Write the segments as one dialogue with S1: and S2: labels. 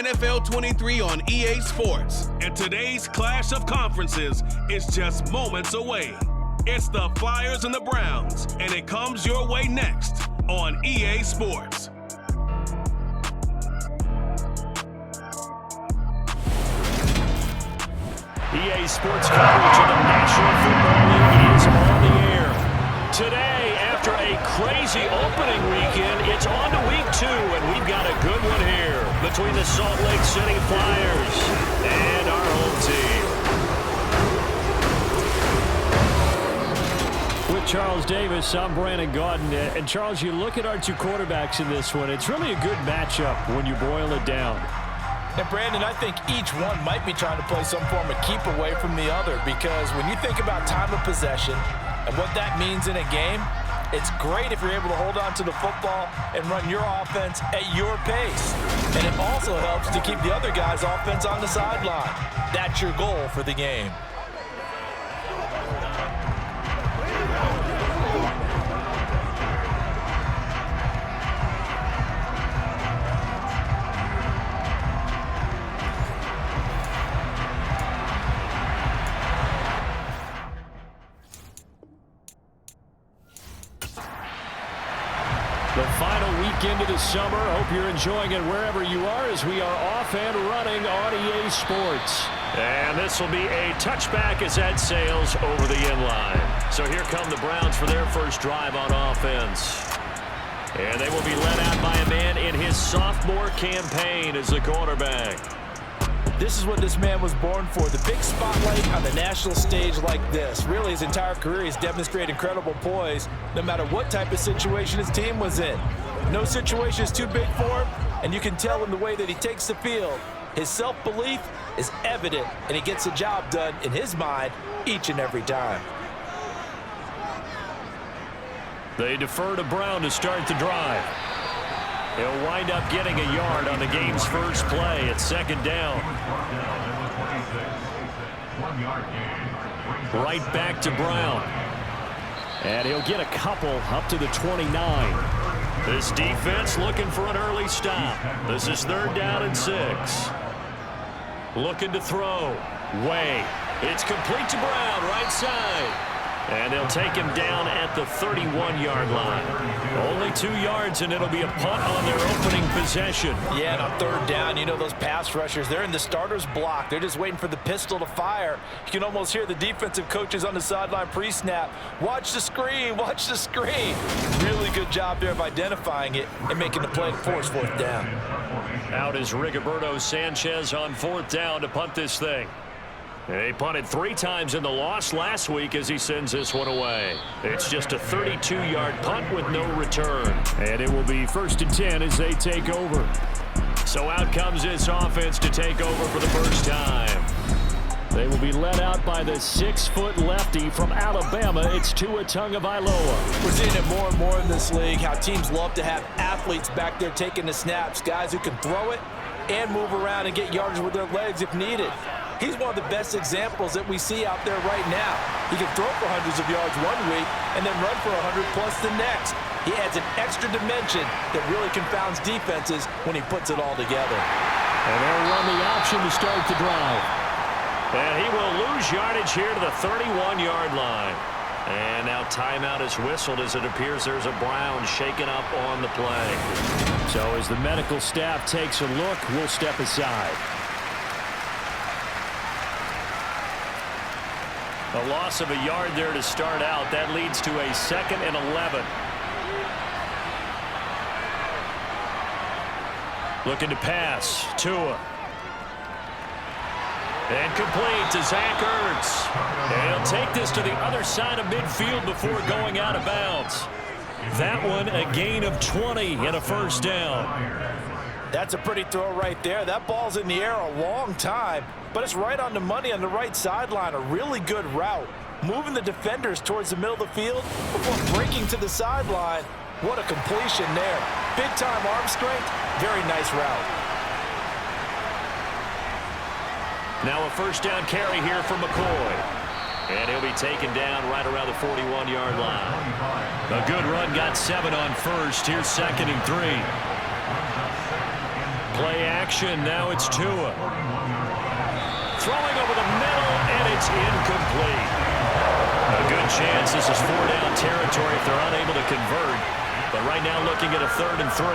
S1: NFL 23 on EA Sports. And today's clash of conferences is just moments away. It's the Flyers and the Browns, and it comes your way next on EA Sports.
S2: EA Sports coverage of the National Football League is on the air. Today, after a crazy opening weekend, it's on to week 2, and we've got a good one here between the Salt Lake City Flyers and our home team. With Charles Davis, I'm Brandon Gaudin. And Charles, you look at our two quarterbacks in this one, it's really a good matchup when you boil it down.
S3: And Brandon, I think each one might be trying to play some form of keep away from the other, because when you think about time of possession and what that means in a game, it's great if you're able to hold on to the football and run your offense at your pace. And it also helps to keep the other guy's offense on the sideline. That's your goal for the game.
S2: The final weekend of the summer. Hope you're enjoying it wherever you are as we are off and running on EA Sports. And this will be a touchback as that sails over the end line. So here come the Browns for their first drive on offense. And they will be led out by a man in his sophomore campaign as the quarterback.
S3: This is what this man was born for, the big spotlight on the national stage like this. Really, his entire career, he's demonstrated incredible poise, no matter what type of situation his team was in. No situation is too big for him, and you can tell in the way that he takes the field. His self-belief is evident, and he gets the job done in his mind each and every time.
S2: They defer to Brown to start the drive. He'll wind up getting a yard on the game's first play at second down. Right back to Brown. And he'll get a couple up to the 29. This defense looking for an early stop. This is 3rd down and 6. Looking to throw. Way. It's complete to Brown, right side. And they'll take him down at the 31-yard line. Only 2 yards, and it'll be a punt on their opening possession.
S3: Yeah, and on 3rd down, you know those pass rushers, they're in the starter's block. They're just waiting for the pistol to fire. You can almost hear the defensive coaches on the sideline pre-snap. Watch the screen, watch the screen. Really good job there of identifying it and making the play to force 4th down.
S2: Out is Rigoberto Sanchez on 4th down to punt this thing. He punted 3 times in the loss last week as he sends this one away. It's just a 32-yard punt with no return. And it will be 1st and 10 as they take over. So out comes this offense to take over for the first time. They will be led out by the 6-foot lefty from Alabama. It's Tua Tagovailoa.
S3: We're seeing it more and more in this league, how teams love to have athletes back there taking the snaps, guys who can throw it and move around and get yardage with their legs if needed. He's one of the best examples that we see out there right now. He can throw for hundreds of yards one week and then run for 100+ the next. He adds an extra dimension that really confounds defenses when he puts it all together.
S2: And they'll run the option to start the drive. And he will lose yardage here to the 31-yard line. And now timeout is whistled as it appears there's a Brown shaken up on the play. So as the medical staff takes a look, we'll step aside. A loss of a yard there to start out. That leads to a 2nd and 11. Looking to pass. Tua. And complete to Zach Ertz. And he'll take this to the other side of midfield before going out of bounds. That one a gain of 20 and a 1st down.
S3: That's a pretty throw right there. That ball's in the air a long time, but it's right on the money on the right sideline. A really good route. Moving the defenders towards the middle of the field before breaking to the sideline. What a completion there. Big-time arm strength. Very nice route.
S2: Now a 1st down carry here for McCoy. And he'll be taken down right around the 41-yard line. A good run, got 7 on 1st. Here's 2nd and 3. Play action. Now it's Tua. Throwing over the middle, and it's incomplete. A good chance this is 4-down territory if they're unable to convert. But right now looking at a 3rd and 3.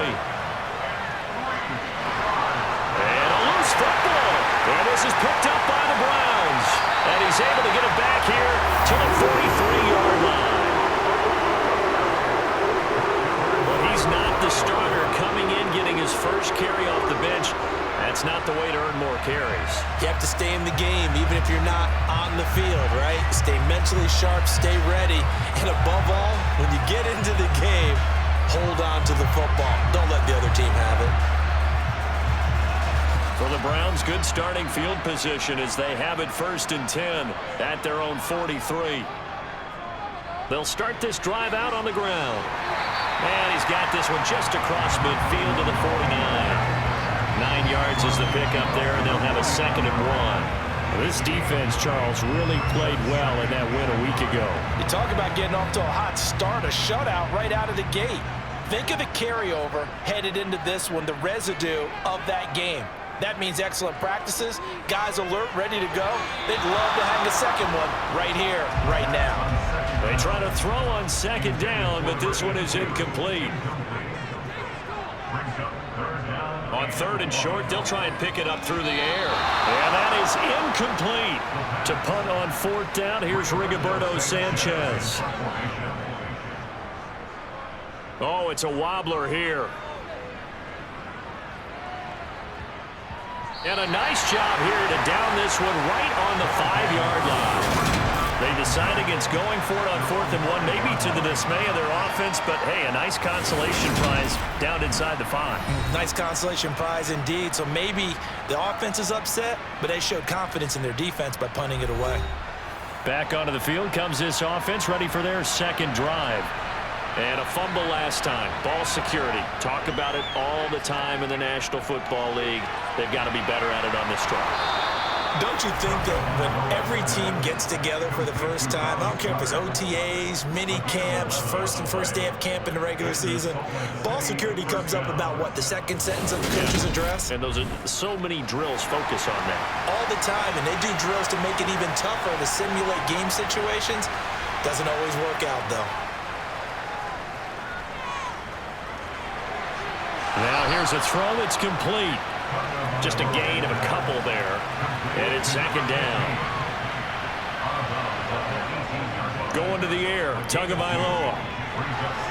S2: And a loose football. And this is picked up by the Browns. And he's able to get it back here to the 43-yard line. But he's not the starter coming in, getting his first carry off the bench. That's not the way to earn more carries.
S3: You have to stay in the game, even if you're not on the field, right? Stay mentally sharp, stay ready, and above all, when you get into the game, hold on to the football. Don't let the other team have it.
S2: For the Browns, good starting field position as they have it 1st and 10 at their own 43. They'll start this drive out on the ground. And he's got this one just across midfield to the 49. 9 yards is the pickup there, and they'll have a 2nd and 1. This defense, Charles, really played well in that win a week ago.
S3: You talk about getting off to a hot start, a shutout right out of the gate. Think of the carryover headed into this one, the residue of that game. That means excellent practices, guys alert, ready to go. They'd love to hang the second one right here, right now.
S2: They try to throw on 2nd down, but this one is incomplete. On 3rd and short, they'll try and pick it up through the air. And that is incomplete. To punt on 4th down, here's Rigoberto Sanchez. Oh, it's a wobbler here. And a nice job here to down this one right on the 5-yard line. They decide against going for it on 4th and 1, maybe to the dismay of their offense, but hey, a nice consolation prize down inside the 5.
S3: Nice consolation prize indeed. So maybe the offense is upset, but they showed confidence in their defense by punting it away.
S2: Back onto the field comes this offense, ready for their 2nd drive. And a fumble last time. Ball security. Talk about it all the time in the National Football League. They've got to be better at it on this drive.
S3: Don't you think that when every team gets together for the first time, I don't care if it's OTAs, mini camps, first day of camp in the regular season, ball security comes up about what, the 2nd sentence of the coach's address?
S2: And those are so many drills focus on that.
S3: All the time, and they do drills to make it even tougher to simulate game situations. Doesn't always work out, though.
S2: Now here's a throw that's complete. Just a gain of a couple there. And it's 2nd down. Going to the air. Tagovailoa.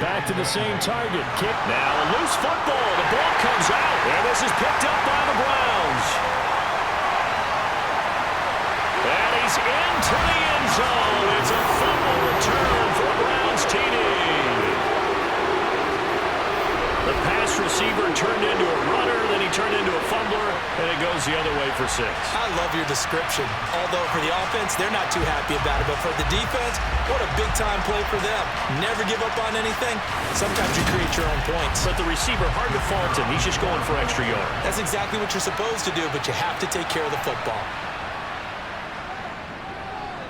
S2: Back to the same target. Kick now. A loose football. The ball comes out. And this is picked up by the Browns. And he's into the end zone. It's a fumble return for the Browns TD. The pass receiver turned into a runner, then he turned into a fumbler, and it goes the other way for 6.
S3: I love your description. Although for the offense, they're not too happy about it. But for the defense, what a big-time play for them. Never give up on anything. Sometimes you create your own points.
S2: But the receiver, hard to fault him. He's just going for extra yard.
S3: That's exactly what you're supposed to do, but you have to take care of the football.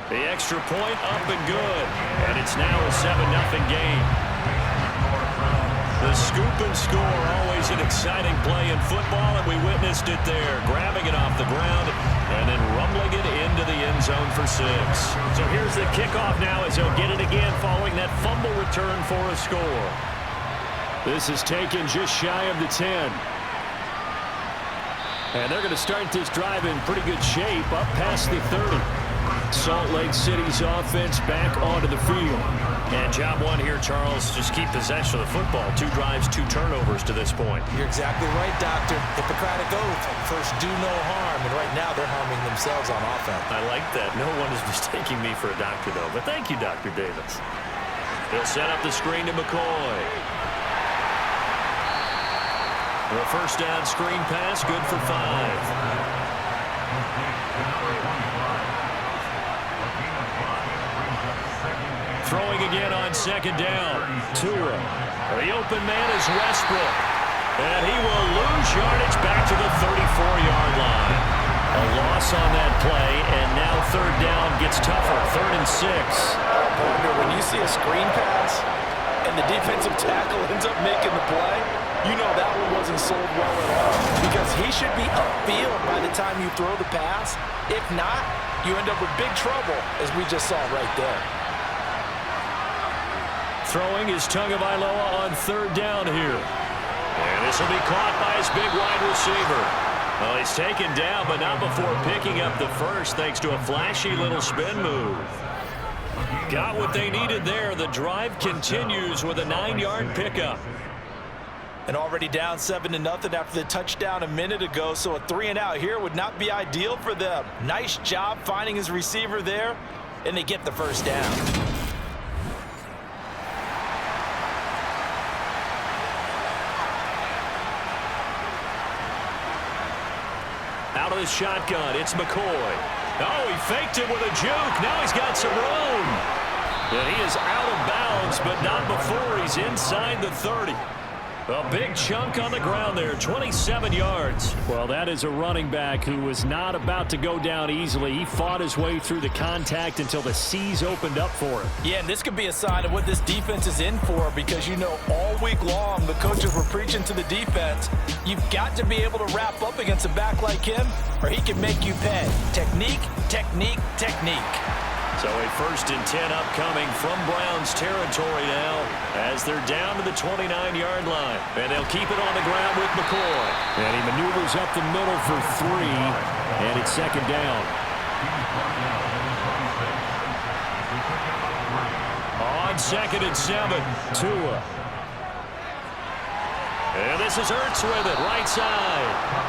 S2: The extra point up and good. And it's now a 7-0 game. The scoop and score, always an exciting play in football, and we witnessed it there. Grabbing it off the ground and then rumbling it into the end zone for 6. So here's the kickoff now as they'll get it again following that fumble return for a score. This is taken just shy of the 10. And they're going to start this drive in pretty good shape up past the 30. Salt Lake City's offense back onto the field. And job one here, Charles, just keep possession of the football. 2 drives, 2 turnovers to this point.
S3: You're exactly right, Doctor. Hippocratic oath. First, do no harm. And right now, they're harming themselves on offense.
S2: I like that. No one is mistaking me for a doctor, though. But thank you, Dr. Davis. They'll set up the screen to McCoy. The first down screen pass, good for 5. Throwing again on 2nd down. Tua. The open man is Westbrook. And he will lose yardage back to the 34-yard line. A loss on that play, and now 3rd down gets tougher. 3rd and 6.
S3: Partner, when you see a screen pass, and the defensive tackle ends up making the play, you know that one wasn't sold well at all, because he should be upfield by the time you throw the pass. If not, you end up with big trouble, as we just saw right there.
S2: Throwing is Tagovailoa on third down here. And this will be caught by his big wide receiver. Well, he's taken down, but not before picking up the first, thanks to a flashy little spin move. Got what they needed there. The drive continues with a 9-yard pickup.
S3: And already down 7-0 after the touchdown a minute ago, so a 3-and-out here would not be ideal for them. Nice job finding his receiver there, and they get the first down.
S2: Out of the shotgun, it's McCoy. Oh, he faked it with a juke. Now he's got some room. And he is out of bounds, but not before he's inside the 30. A big chunk on the ground there, 27 yards. Well, that is a running back who was not about to go down easily. He fought his way through the contact until the seas opened up for him.
S3: Yeah, and this could be a sign of what this defense is in for, because you know all week long the coaches were preaching to the defense, you've got to be able to wrap up against a back like him or he can make you pay. Technique, technique, technique.
S2: So a 1st and 10 upcoming from Browns territory now as they're down to the 29-yard line. And they'll keep it on the ground with McCoy. And he maneuvers up the middle for 3, and it's 2nd down. On 2nd and 7, Tua. And this is Ertz with it, right side.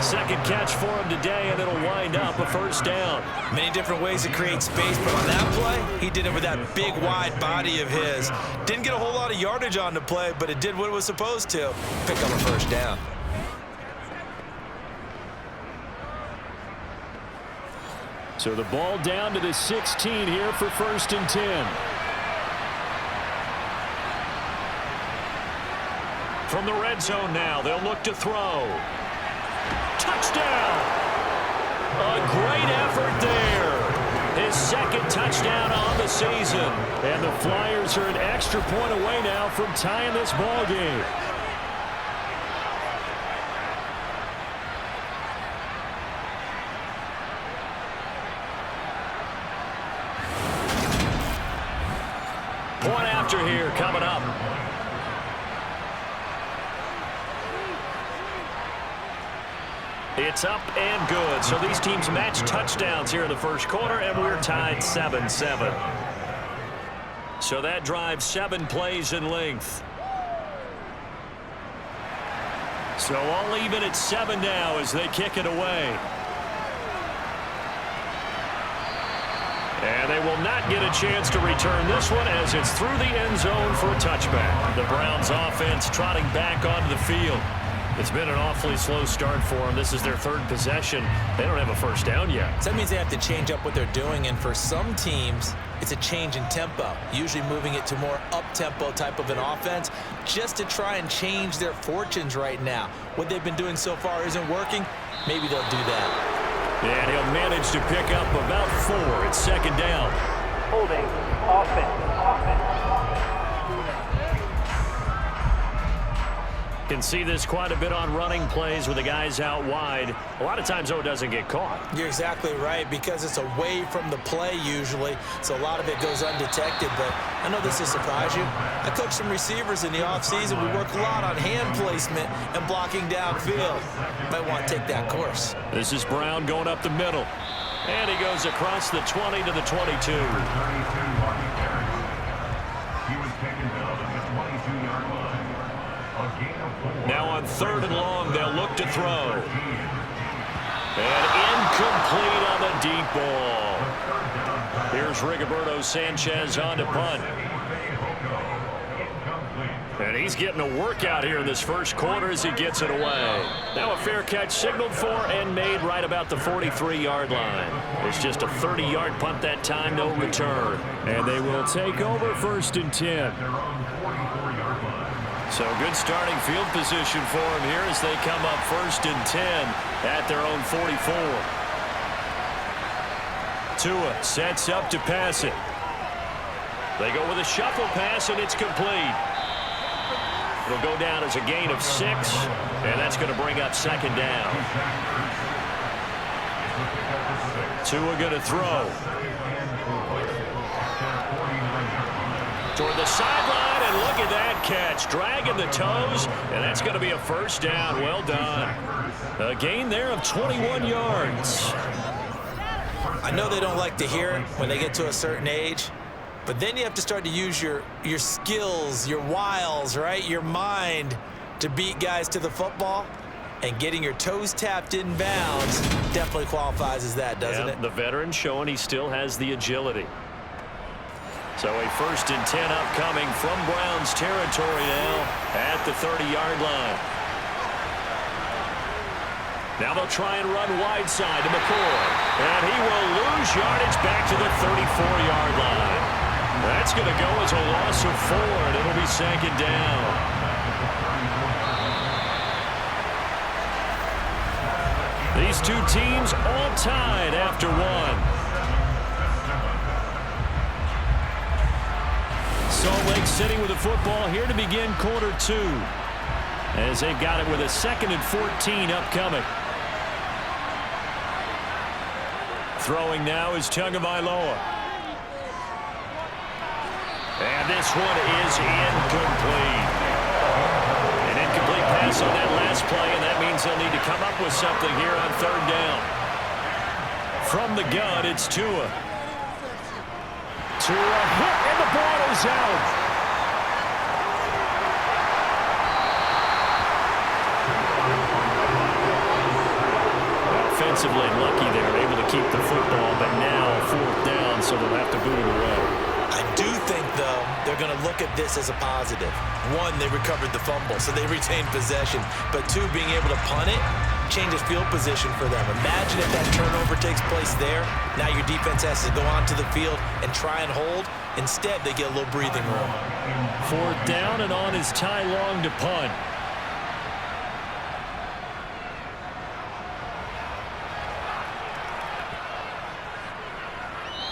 S2: 2nd catch for him today, and it'll wind up a 1st down.
S3: Many different ways to create space, but on that play, he did it with that big, wide body of his. Didn't get a whole lot of yardage on the play, but it did what it was supposed to. Pick up a 1st down.
S2: So the ball down to the 16 here for 1st and 10. From the red zone now, they'll look to throw. Touchdown! A great effort there. His 2nd touchdown on the season. And the Flyers are an extra point away now from tying this ball game. Point after here coming up. It's up and good. So these teams match touchdowns here in the 1st quarter, and we're tied 7-7. So that drive 7 plays in length. So all even at 7 now as they kick it away. And they will not get a chance to return this one as it's through the end zone for a touchback. The Browns offense trotting back onto the field. It's been an awfully slow start for them. This is their 3rd possession. They don't have a 1st down yet.
S3: So that means they have to change up what they're doing, and for some teams, it's a change in tempo, usually moving it to more up-tempo type of an offense just to try and change their fortunes right now. What they've been doing so far isn't working. Maybe they'll do that.
S2: And he'll manage to pick up about 4. It's 2nd down.
S4: Holding, offense.
S2: Can see this quite a bit on running plays with the guys out wide. A lot of times, though, it doesn't get caught.
S3: You're exactly right, because it's away from the play usually, so a lot of it goes undetected. But I know this will surprise you. I coach some receivers in the offseason. We work a lot on hand placement and blocking downfield. Might want to take that course.
S2: This is Brown going up the middle. And he goes across the 20 to the 22. Now on 3rd and long, they'll look to throw. And incomplete on the deep ball. Here's Rigoberto Sanchez on to punt. And he's getting a workout here in this 1st quarter as he gets it away. Now a fair catch signaled for and made right about the 43-yard line. It's just a 30-yard punt that time, no return. And they will take over 1st and 10. So good starting field position for them here as they come up 1st and 10 at their own 44. Tua sets up to pass it. They go with a shuffle pass, and it's complete. It'll go down as a gain of 6, and that's going to bring up second down. Tua going to throw. Toward the sideline, and look at that catch. Dragging the toes, and that's going to be a first down. Well done. A gain there of 21 yards.
S3: I know they don't like to hear it when they get to a certain age, but then you have to start to use your skills, your wiles, right? Your mind to beat guys to the football. And getting your toes tapped in bounds definitely qualifies as that, doesn't it?
S2: The veteran showing he still has the agility. So a 1st and 10 upcoming from Browns territory now at the 30-yard line. Now they'll try and run wide side to McCoy. And he will lose yardage back to the 34-yard line. That's going to go as a loss of 4, and it'll be second down. These two teams all tied after 1. Salt Lake sitting with the football here to begin quarter 2. As they've got it with a 2nd and 14 upcoming. Throwing now is Tagovailoa. And this one is incomplete. An incomplete pass on that last play, and that means they'll need to come up with something here on 3rd down. From the gun, it's Tua. Tua hit, and the ball is out. Offensively lucky they're able to keep the football, but now 4th down, so they'll have to boot it away.
S3: I do think, though, they're going to look at this as a positive. 1, they recovered the fumble, so they retained possession. But 2, being able to punt it changes field position for them. Imagine if that turnover takes place there. Now your defense has to go onto the field and try and hold. Instead, they get a little breathing room.
S2: 4th down, and on is Ty Long to punt.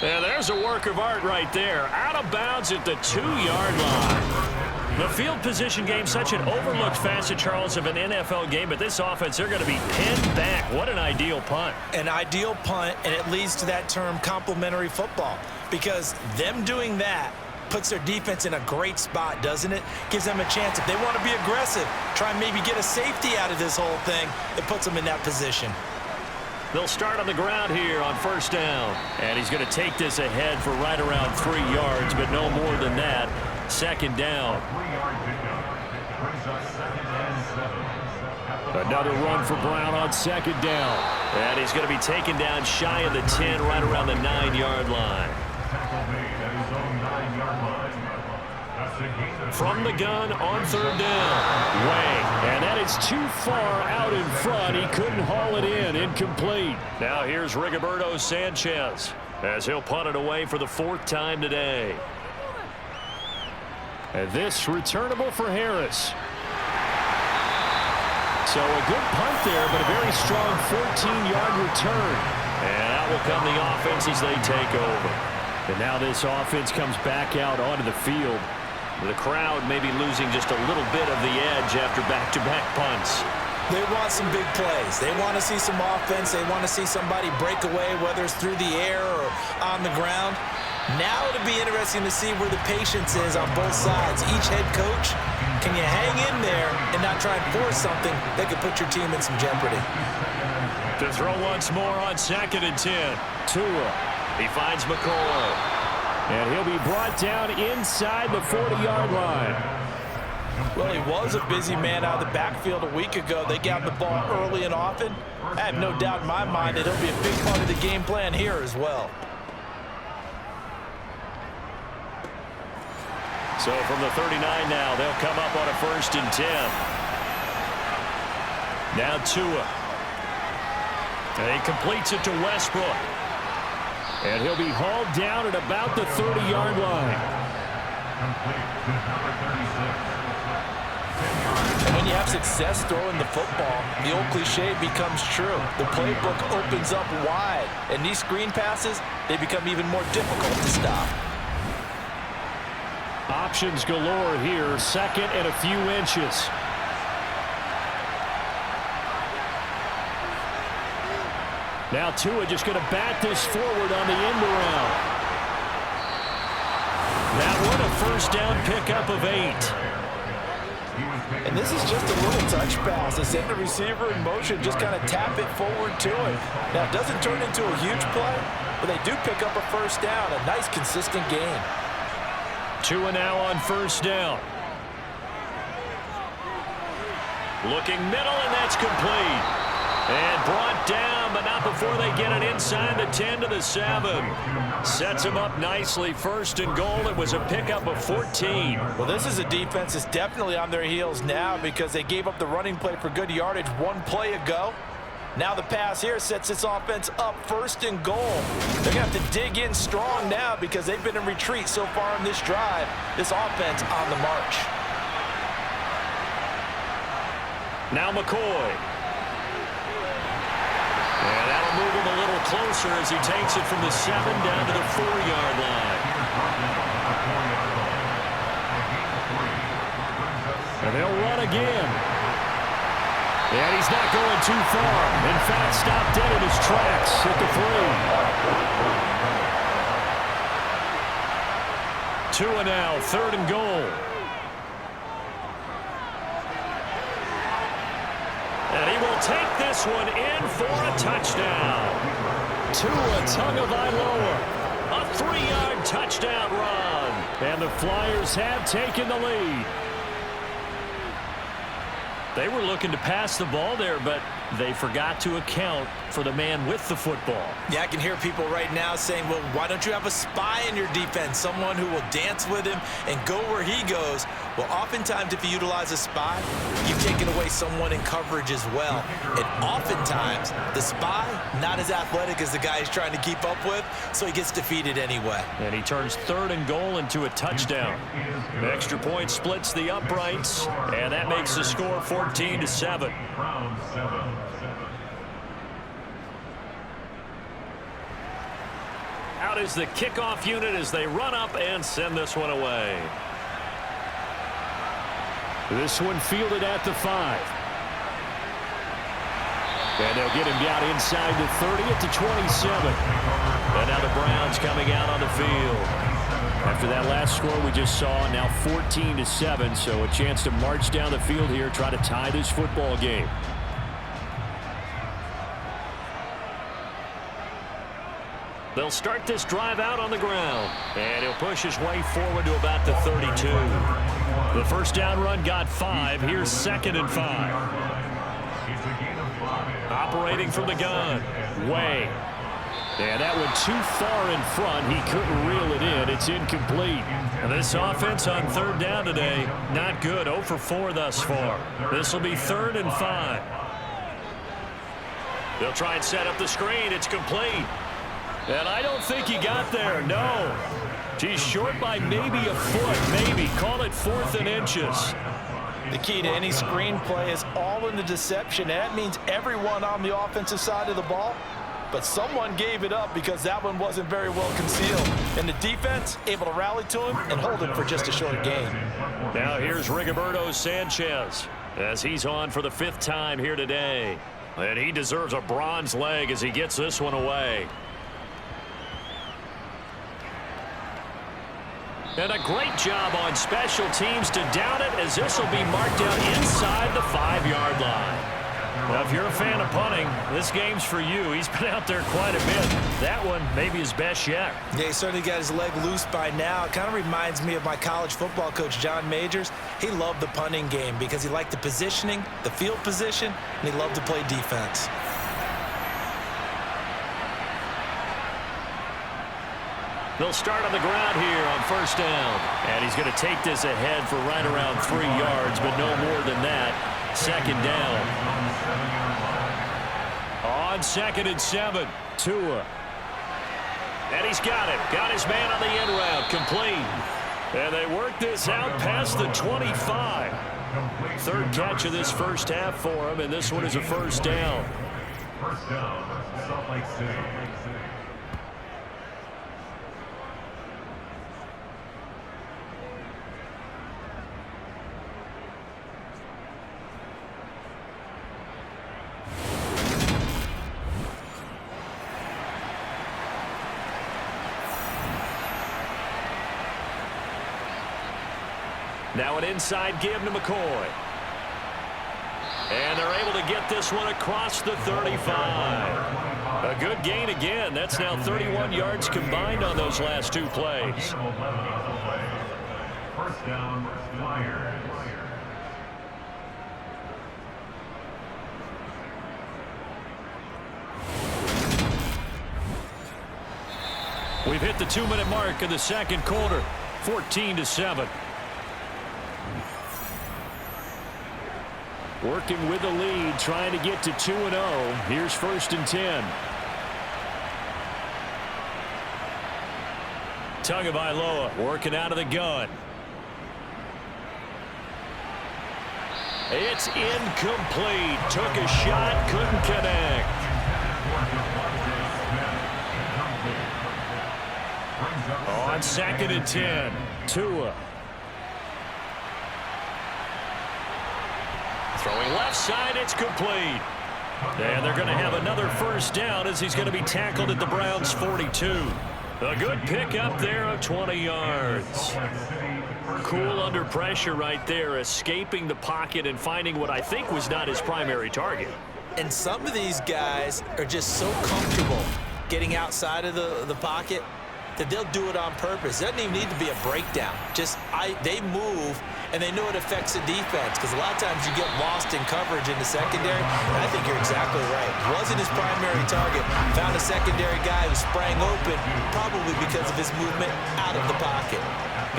S2: And there's a work of art right there. Out of bounds at the 2-yard line. The field position game, such an overlooked facet, Charles, of an NFL game. But this offense, they're going to be pinned back. What an ideal punt.
S3: An ideal punt, and it leads to that term complementary football. Because them doing that puts their defense in a great spot, doesn't it? Gives them a chance. If they want to be aggressive, try and maybe get a safety out of this whole thing, it puts them in that position.
S2: They'll start on the ground here on 1st down. And he's going to take this ahead for right around 3 yards, but no more than that. 2nd down. Another run for Brown on 2nd down. And he's going to be taken down shy of the 10, right around the 9-yard line. From the gun on 3rd down. Way. And that is too far out in front. He couldn't haul it in. Incomplete. Now here's Rigoberto Sanchez as he'll punt it away for the 4th time today. And this returnable for Harris. So a good punt there, but a very strong 14-yard return. And out will come the offense as they take over. And now this offense comes back out onto the field. The crowd may be losing just a little bit of the edge after back-to-back punts.
S3: They want some big plays. They want to see some offense. They want to see somebody break away, whether it's through the air or on the ground. Now it'll be interesting to see where the patience is on both sides. Each head coach, can you hang in there and not try and force something that could put your team in some jeopardy?
S2: To throw once more on 2nd and 10. Tua. He finds McCoy. And he'll be brought down inside the 40-yard line.
S3: Well, he was a busy man out of the backfield a week ago. They got the ball early and often. I have no doubt in my mind that he'll be a big part of the game plan here as well.
S2: So from the 39 now, they'll come up on a 1st and 10. Now Tua. And he completes it to Westbrook. And he'll be hauled down at about the 30-yard line.
S3: And when you have success throwing the football, the old cliche becomes true. The playbook opens up wide. And these screen passes, they become even more difficult to stop.
S2: Options galore here. Second and a few inches. Now Tua just going to bat this forward on the end around. That one a first down pickup of 8.
S3: And this is just a little touch pass. They send the receiver in motion, just kind of tap it forward to it. Now, it doesn't turn into a huge play, but they do pick up a first down. A nice, consistent gain.
S2: Tua now on first down. Looking middle, and that's complete. And brought down, but not before they get it inside the 10 to the 7. Sets him up nicely. First and goal. It was a pickup of 14.
S3: Well, this is a defense that's definitely on their heels now because they gave up the running play for good yardage one play ago. Now the pass here sets this offense up first and goal. They're going to have to dig in strong now because they've been in retreat so far in this drive. This offense on the march.
S2: Now McCoy. And that'll move him a little closer as he takes it from the 7 down to the 4-yard line. And they'll run again. And he's not going too far. In fact, stopped dead in his tracks at the 3. Tua now, third and goal. And he will take this one in for a touchdown. Tua Tagovailoa, a 3-yard touchdown run. And the Flyers have taken the lead. They were looking to pass the ball there, but they forgot to account for the man with the football.
S3: Yeah, I can hear people right now saying, well, why don't you have a spy in your defense, someone who will dance with him and go where he goes? Well, oftentimes if you utilize a spy, you've taken away someone in coverage as well. And oftentimes, the spy, not as athletic as the guy he's trying to keep up with, so he gets defeated anyway.
S2: And he turns third and goal into a touchdown. The extra point splits the uprights, and that makes the score 14-7. Out is the kickoff unit as they run up and send this one away. This one fielded at the 5. And they'll get him down inside the 30 at the 27. And now the Browns coming out on the field. After that last score we just saw, now 14-7, so a chance to march down the field here, try to tie this football game. They'll start this drive out on the ground. And he'll push his way forward to about the 32. The first down run got 5. Here's 2nd and 5. Operating from the gun. Way. And that one too far in front. He couldn't reel it in. It's incomplete. And this offense on third down today, not good. 0 for 4 thus far. This will be 3rd and 5. They'll try and set up the screen. It's complete. And I don't think he got there, no. He's short by maybe a foot, maybe. Call it 4th and inches.
S3: The key to any screen play is all in the deception. That means everyone on the offensive side of the ball. But someone gave it up because that one wasn't very well concealed. And the defense able to rally to him and hold him for just a short gain.
S2: Now here's Rigoberto Sanchez as he's on for the 5th time here today. And he deserves a bronze leg as he gets this one away. And a great job on special teams to down it as this will be marked out inside the 5-yard line. Well, if you're a fan of punting, this game's for you. He's been out there quite a bit. That one maybe his best yet.
S3: Yeah, he certainly got his leg loose by now. It kind of reminds me of my college football coach, John Majors. He loved the punting game because he liked the positioning, the field position, and he loved to play defense.
S2: They'll start on the ground here on first down. And he's going to take this ahead for right around 3 yards, but no more than that. 2nd down. On 2nd and 7, Tua. And he's got it. Got his man on the end route. Complete. And they work this out past the 25. 3rd catch of this first half for him, and this one is a first down.
S5: First down, Salt Lake City.
S2: Now an inside give to McCoy. And they're able to get this one across the 35. A good gain again. That's now 31 yards combined on those last two plays.
S5: First down, Flyers.
S2: We've hit the 2-minute mark in the second quarter. 14-7. Working with the lead, trying to get to 2-0. Here's 1st and 10. Tagovailoa working out of the gun. It's incomplete. Took a shot, couldn't connect. On 2nd and 10, Tua. Throwing left side, it's complete. And they're going to have another first down as he's going to be tackled at the Browns' 42. A good pickup there of 20 yards. Cool under pressure right there, escaping the pocket and finding what I think was not his primary target.
S3: And some of these guys are just so comfortable getting outside of the pocket that they'll do it on purpose. It doesn't even need to be a breakdown. They move, and they know it affects the defense, because a lot of times you get lost in coverage in the secondary, and I think you're exactly right. Wasn't his primary target. Found a secondary guy who sprang open, probably because of his movement out of the pocket.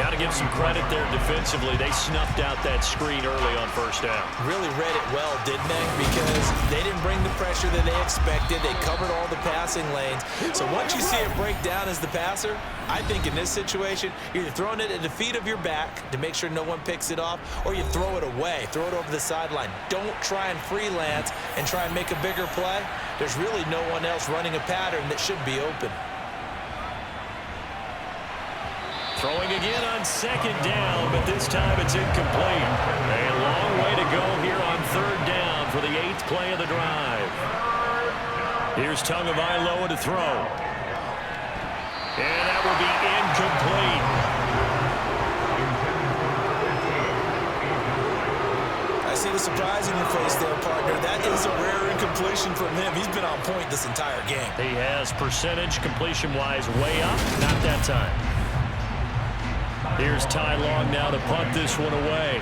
S2: Got to give some credit there defensively. They snuffed out that screen early on first down.
S3: Really read it well, didn't they? Because they didn't bring the pressure that they expected. They covered all the passing lanes. So once you see it break down as the passer, I think in this situation, you're either throwing it at the feet of your back to make sure no one picks it off, or you throw it away, throw it over the sideline. Don't try and freelance and try and make a bigger play. There's really no one else running a pattern that should be open.
S2: Throwing again on 2nd down, but this time it's incomplete. A long way to go here on 3rd down for the 8th play of the drive. Here's Tagovailoa to throw. And that will be incomplete.
S3: I see the surprise in your face there, partner. That is a rare incompletion from him. He's been on point this entire game.
S2: He has percentage completion-wise way up. Not that time. Here's Ty Long now to punt this one away.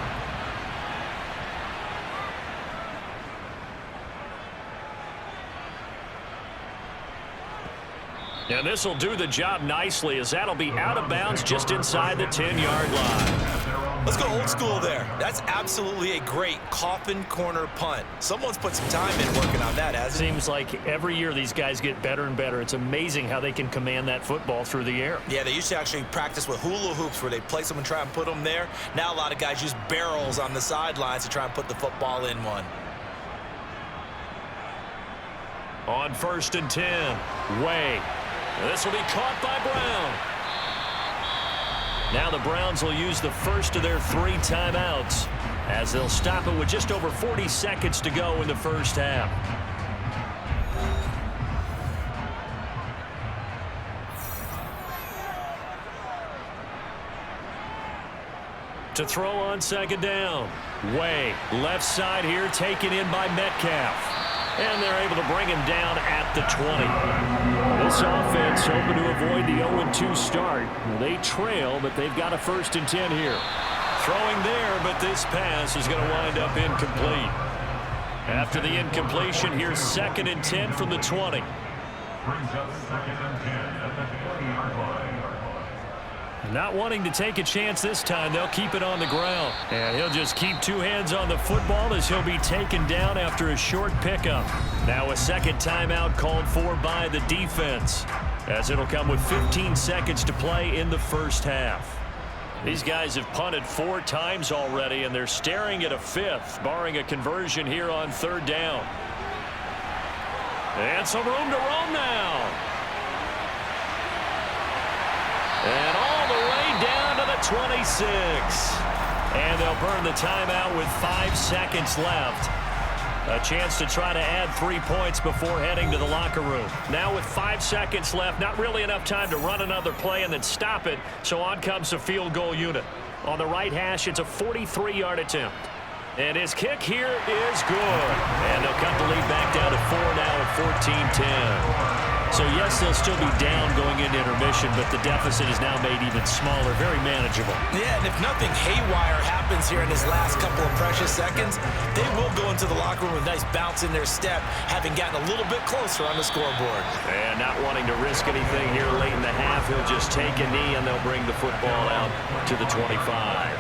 S2: And this will do the job nicely, as that'll be out of bounds just inside the 10-yard line.
S3: Let's go old school there. That's absolutely a great coffin corner punt. Someone's put some time in working on that, hasn't it?
S2: Seems like every year these guys get better and better. It's amazing how they can command that football through the air.
S3: Yeah, they used to actually practice with hula hoops where they place them and try and put them there. Now a lot of guys use barrels on the sidelines to try and put the football in one.
S2: On 1st and 10, Way. This will be caught by Brown. Now the Browns will use the first of their 3 timeouts, as they'll stop it with just over 40 seconds to go in the first half. To throw on 2nd down. Way, left side here, taken in by Metcalf. And they're able to bring him down at the 20. This offense hoping to avoid the 0-2 start. They trail, but they've got a 1st and 10 here. Throwing there, but this pass is going to wind up incomplete. After the incompletion, here's 2nd and 10 from the 20.
S5: Brings up 2nd and 10 at the 20-yard line.
S2: Not wanting to take a chance this time, they'll keep it on the ground. And he'll just keep 2 hands on the football as he'll be taken down after a short pickup. Now a second timeout called for by the defense, as it'll come with 15 seconds to play in the first half. These guys have punted 4 times already, and they're staring at a 5th, barring a conversion here on 3rd down. And some room to roam now. And all the way down to the 26. And they'll burn the timeout with 5 seconds left. A chance to try to add 3 points before heading to the locker room. Now with 5 seconds left, not really enough time to run another play and then stop it. So on comes the field goal unit. On the right hash, it's a 43-yard attempt. And his kick here is good. And they'll cut the lead back down to 4 now at 14-10. So, yes, they'll still be down going into intermission, but the deficit is now made even smaller, very manageable.
S3: Yeah, and if nothing haywire happens here in his last couple of precious seconds, they will go into the locker room with a nice bounce in their step, having gotten a little bit closer on the scoreboard.
S2: And not wanting to risk anything here late in the half, he'll just take a knee, and they'll bring the football out to the 25.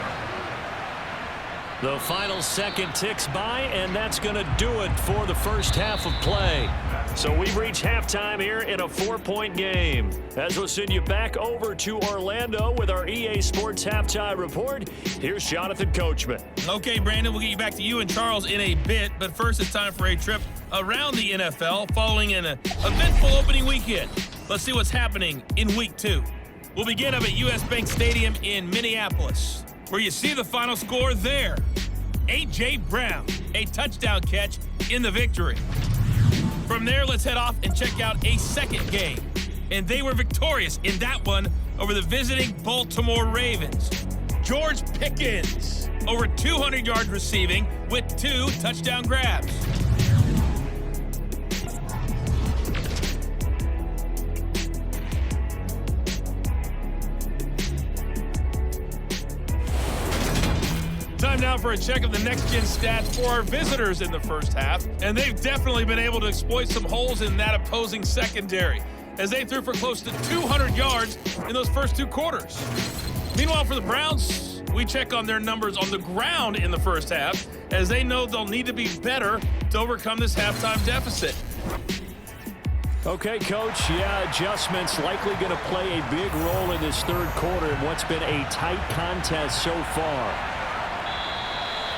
S2: The final second ticks by, and that's going to do it for the first half of play. So we've reached halftime here in a 4-point game. As we'll send you back over to Orlando with our EA Sports Halftime Report, here's Jonathan Coachman.
S6: Okay, Brandon, we'll get you back to you and Charles in a bit, but first it's time for a trip around the NFL following an eventful opening weekend. Let's see what's happening in Week 2. We'll begin up at U.S. Bank Stadium in Minneapolis, where you see the final score there. A.J. Brown, a touchdown catch in the victory. From there, let's head off and check out a second game. And they were victorious in that one over the visiting Baltimore Ravens. George Pickens, over 200 yards receiving with 2 touchdown grabs. Time now for a check of the next-gen stats for our visitors in the first half, and they've definitely been able to exploit some holes in that opposing secondary, as they threw for close to 200 yards in those first 2 quarters. Meanwhile, for the Browns, we check on their numbers on the ground in the first half, as they know they'll need to be better to overcome this halftime deficit.
S2: Okay, Coach, adjustments likely going to play a big role in this third quarter in what's been a tight contest so far.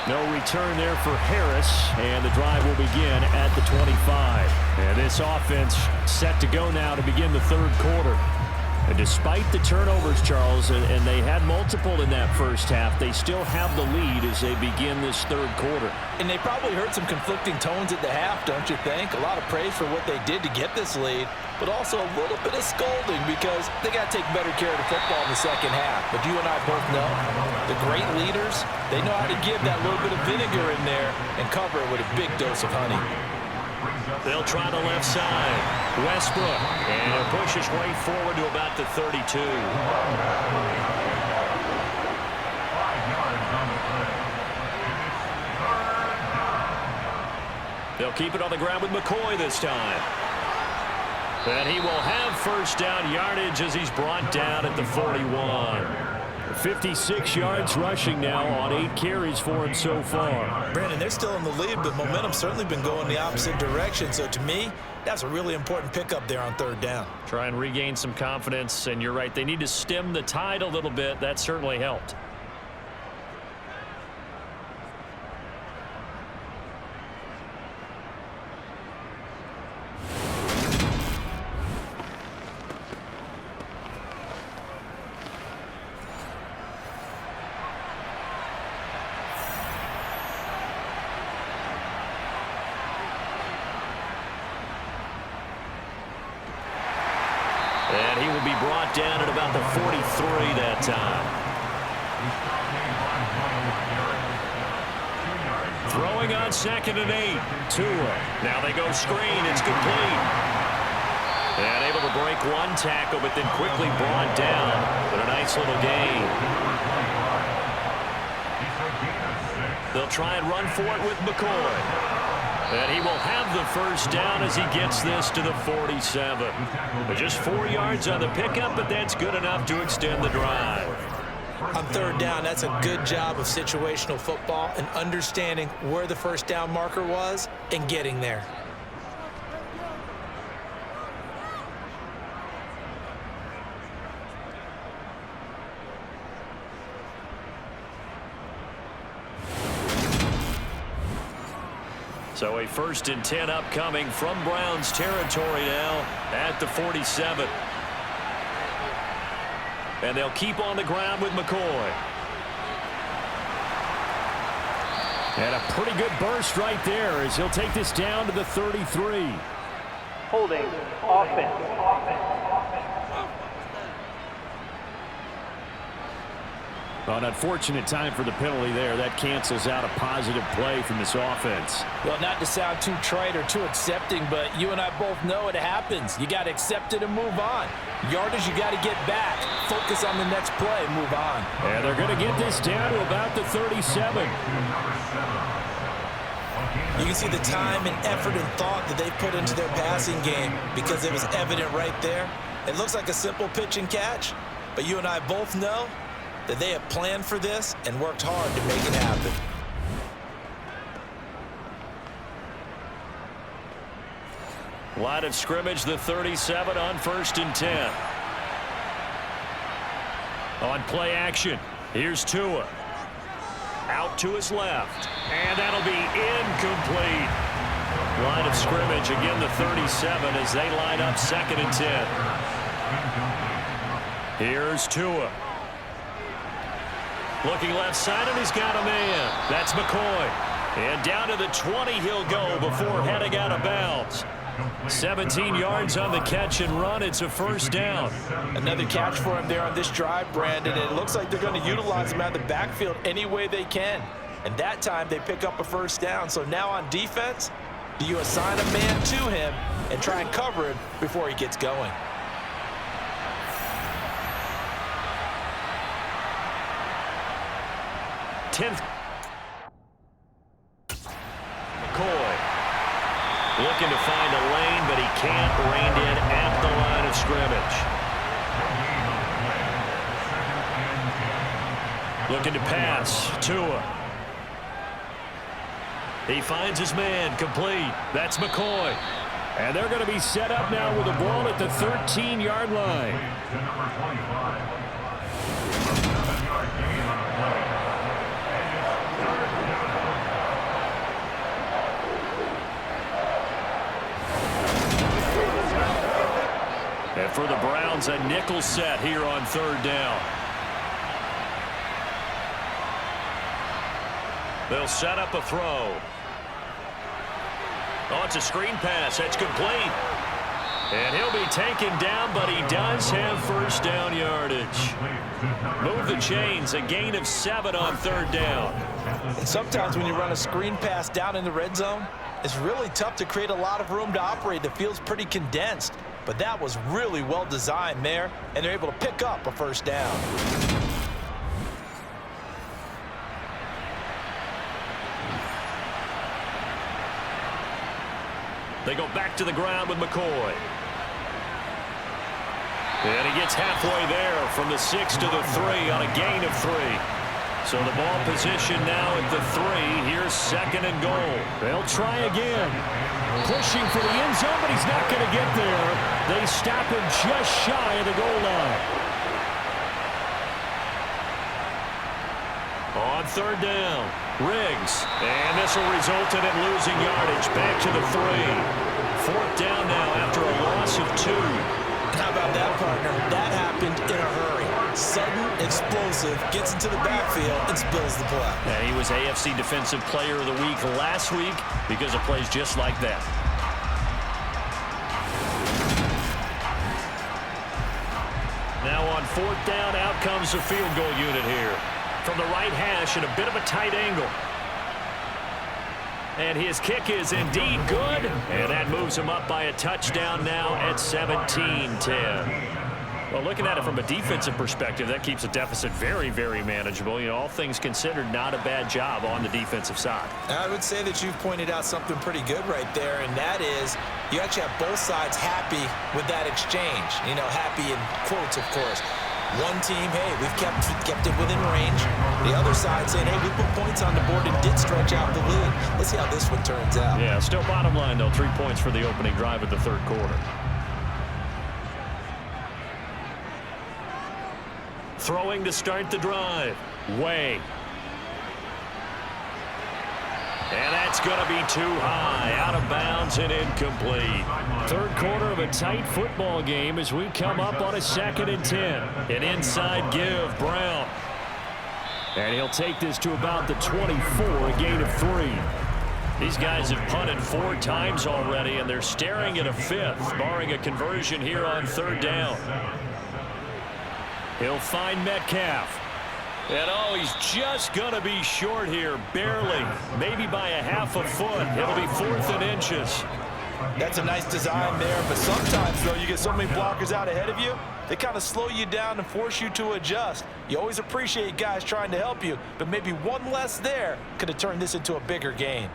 S2: No return there for Harris, and the drive will begin at the 25. And this offense set to go now to begin the third quarter. And despite the turnovers, Charles, and they had multiple in that first half, they still have the lead as they begin this third quarter.
S3: And they probably heard some conflicting tones at the half, don't you think? A lot of praise for what they did to get this lead, but also a little bit of scolding because they got to take better care of the football in the second half. But you and I both know the great leaders, they know how to give that little bit of vinegar in there and cover it with a big dose of honey.
S2: They'll try the left side. Westbrook, and he'll push his way forward to about the 32.
S5: 5 yards on the play. It is 3rd down.
S2: They'll keep it on the ground with McCoy this time. And he will have first down yardage as he's brought down at the 41. 56 yards rushing now on 8 carries for him so far.
S3: Brandon, they're still in the lead, but momentum's certainly been going the opposite direction. So to me, that's a really important pickup there on 3rd down.
S2: Try and regain some confidence, and you're right, they need to stem the tide a little bit. That certainly helped. And he will be brought down at about the 43 that time. Throwing on 2nd and 8. Tua. Now they go screen. It's complete. And able to break one tackle, but then quickly brought down. But a nice little gain. They'll try and run for it with McCoy. And he will have the first down as he gets this to the 47. But just 4 yards on the pickup, but that's good enough to extend the drive.
S3: On 3rd down, that's a good job of situational football and understanding where the first down marker was and getting there.
S2: So a 1st and 10 upcoming from Browns territory now at the 47. And they'll keep on the ground with McCoy. And a pretty good burst right there as he'll take this down to the 33.
S4: Holding offense.
S2: An unfortunate time for the penalty there. That cancels out a positive play from this offense.
S3: Well, not to sound too trite or too accepting, but you and I both know it happens. You got to accept it and move on. Yardage, you got to get back. Focus on the next play and move on.
S2: And they're going to get this down to about the 37.
S3: You can see the time and effort and thought that they put into their passing game because it was evident right there. It looks like a simple pitch and catch, but you and I both know that they have planned for this and worked hard to make it happen.
S2: Line of scrimmage, the 37 on 1st and 10. On play action, here's Tua. Out to his left, and that'll be incomplete. Line of scrimmage, again the 37 as they line up 2nd and 10. Here's Tua. Looking left side, and he's got a man. That's McCoy. And down to the 20 he'll go before heading out of bounds. 17 yards on the catch and run. It's a 1st down.
S3: Another catch for him there on this drive, Brandon. And it looks like they're going to utilize him out of the backfield any way they can. And that time they pick up a 1st down. So now on defense, do you assign a man to him and try and cover him before he gets going?
S2: McCoy looking to find a lane, but he can't. Reined in at the line of scrimmage. Looking to pass. Tua. He finds his man. Complete. That's McCoy. And they're going to be set up now with the ball at the 13-yard line. And for the Browns, a nickel set here on 3rd down. They'll set up a throw. Oh, it's a screen pass. That's complete. And he'll be taken down, but he does have 1st down yardage. Move the chains, a gain of 7 on 3rd down.
S3: And sometimes when you run a screen pass down in the red zone, it's really tough to create a lot of room to operate. The field's pretty condensed. But that was really well designed there, and they're able to pick up a 1st down.
S2: They go back to the ground with McCoy. And he gets halfway there from the 6 to the 3 on a gain of 3. So the ball position now at the 3. Here's 2nd and goal. They'll try again. Pushing for the end zone, but he's not going to get there. They stop him just shy of the goal line. On 3rd down, Riggs. And this will result in him losing yardage back to the 3. 4th down now after a loss of 2.
S3: How about that, partner? That happened in a hurry. Sudden, explosive, gets into the backfield and spills the play.
S2: And he was AFC Defensive Player of the Week last week because of plays just like that. Now on 4th down, out comes the field goal unit here. From the right hash at a bit of a tight angle. And his kick is indeed good. And that moves him up by a touchdown now at 17-10. Well, looking at it from a defensive perspective, that keeps the deficit very, very manageable. You know, all things considered, not a bad job on the defensive side.
S3: I would say that you've pointed out something pretty good right there, and that is you actually have both sides happy with that exchange. You know, happy in quotes, of course. One team, hey, we've kept it within range. The other side saying, hey, we put points on the board and did stretch out the lead. Let's see how this one turns out.
S2: Yeah, still bottom line, though, 3 points for the opening drive of the 3rd quarter. Throwing to start the drive. Way. And that's going to be too high. Out of bounds and incomplete. 3rd quarter of a tight football game as we come up on a 2nd and 10. An inside give, Brown. And he'll take this to about the 24, a gain of 3. These guys have punted 4 times already, and they're staring at a 5th, barring a conversion here on 3rd down. He'll find Metcalf. And oh, he's just going to be short here, barely, maybe by a half a foot. It'll be 4th and inches.
S3: That's a nice design there, but sometimes, though, you get so many blockers out ahead of you, they kind of slow you down and force you to adjust. You always appreciate guys trying to help you, but maybe one less there could have turned this into a bigger gain.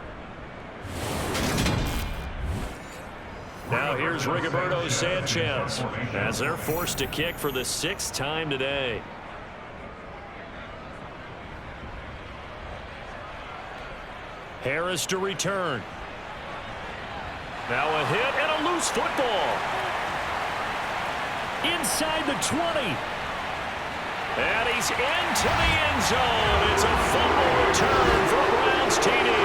S2: Now here's Rigoberto Sanchez as they're forced to kick for the 6th time today. Harris to return. Now a hit and a loose football. Inside the 20. And he's into the end zone. It's a fumble return for Browns TD.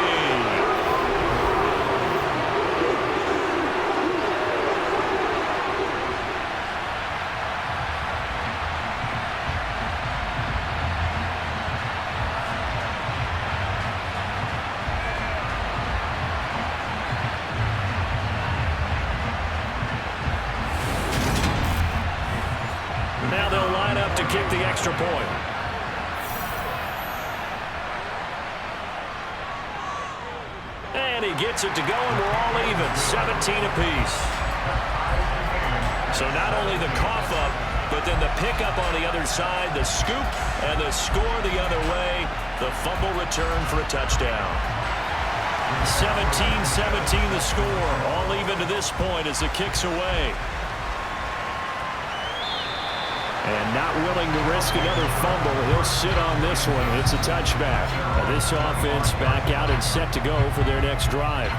S2: Now they'll line up to kick the extra point. And he gets it to go, and we're all even, 17 apiece. So not only the cough up, but then the pickup on the other side, the scoop, and the score the other way, the fumble return for a touchdown. 17-17 the score, all even to this point as the kick's away. And not willing to risk another fumble. He'll sit on this one. It's a touchback. Now this offense back out and set to go for their next drive.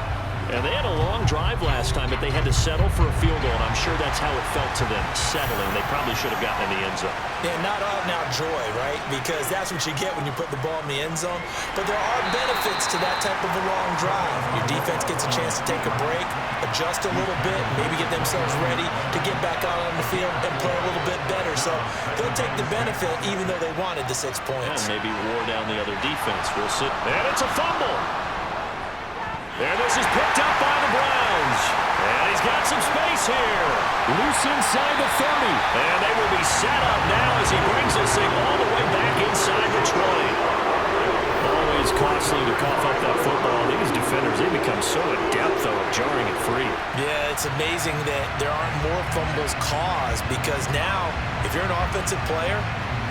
S2: And they had a long drive last time, but they had to settle for a field goal, and I'm sure that's how it felt to them, settling. They probably should have gotten in the end zone.
S3: Yeah, not out-and-out joy, right? Because that's what you get when you put the ball in the end zone. But there are benefits to that type of a long drive. Your defense gets a chance to take a break, adjust a little bit, maybe get themselves ready to get back out on the field and play a little bit better. So they'll take the benefit even though they wanted the 6 points.
S2: And maybe wore down the other defense. We'll sit. And it's a fumble. And this is picked up by the Browns. And he's got some space here. Loose inside the 30. And they will be set up now as he brings this thing all the way back inside the 20. Always costly to cough up that football. These defenders, they become so adept, though, at jarring it free.
S3: Yeah, it's amazing that there aren't more fumbles caused because now, if you're an offensive player,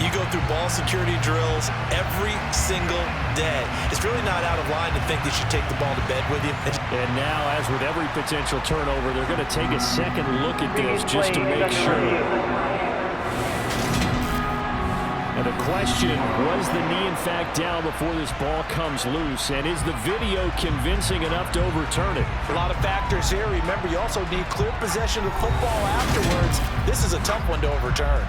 S3: you go through ball security drills every single day. It's really not out of line to think that you should take the ball to bed with you.
S2: And now, as with every potential turnover, they're going to take a second look at this just to make sure. And the question, was the knee in fact down before this ball comes loose? And is the video convincing enough to overturn it?
S3: A lot of factors here. Remember, you also need clear possession of the football afterwards. This is a tough one to overturn.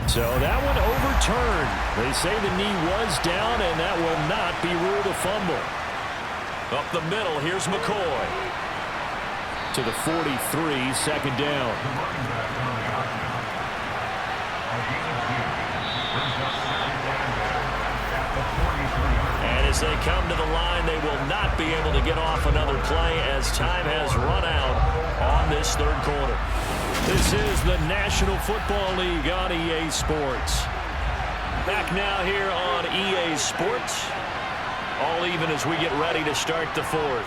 S2: So that one overturned. They say the knee was down, and that will not be ruled a fumble. Up the middle, here's McCoy. To the 43, second down. And as they come to the line, they will not be able to get off another play as time has run out on this third quarter. This is the National Football League on EA Sports. Back now here on EA Sports. All even as we get ready to start the fourth.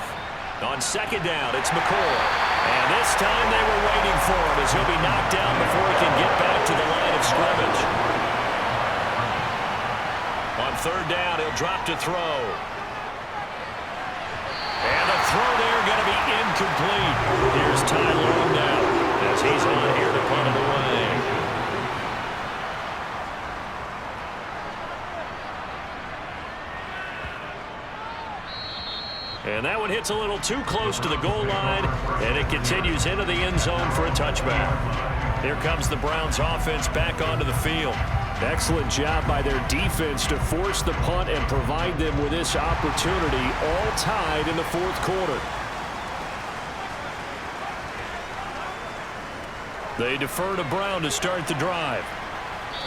S2: On second down, it's McCoy. And this time they were waiting for him as he'll be knocked down before he can get back to the line of scrimmage. On third down, he'll drop to throw. And the throw there going to be incomplete. Here's Ty Long now as he's on here to punt it away. And that one hits a little too close to the goal line, and it continues into the end zone for a touchback. Here comes the Browns offense back onto the field. Excellent job by their defense to force the punt and provide them with this opportunity, all tied in the fourth quarter. They defer to Brown to start the drive.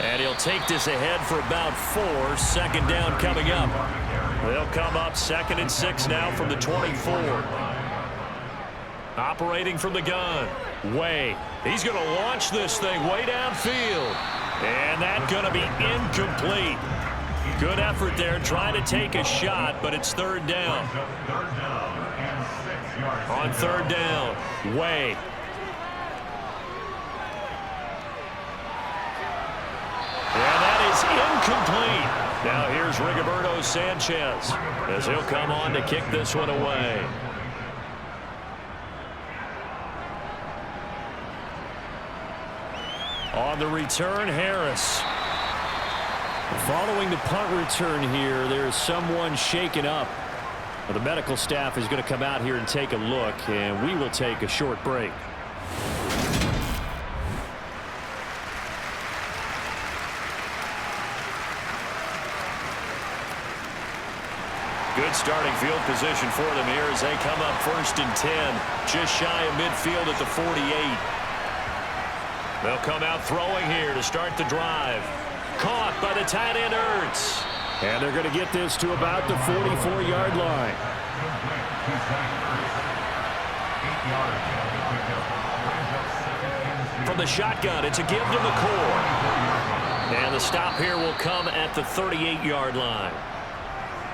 S2: And he'll take this ahead for about 4. Second down coming up. They'll come up 2nd and 6 now from the 24. Operating from the gun. Way. He's going to launch this thing way downfield. And that's going to be incomplete. Good effort there trying to take a shot, but it's third down. On third down, Way. And that is incomplete. Now here's Rigoberto Sanchez as he'll come on to kick this one away. On the return, Harris. Following the punt return here, there's someone shaken up. The medical staff is going to come out here and take a look, and we will take a short break. Good starting field position for them here as they come up 1st and 10, just shy of midfield at the 48. They'll come out throwing here to start the drive. Caught by the tight end, Ertz. And they're going to get this to about the 44-yard line. From the shotgun, it's a give to McCoy. And the stop here will come at the 38-yard line.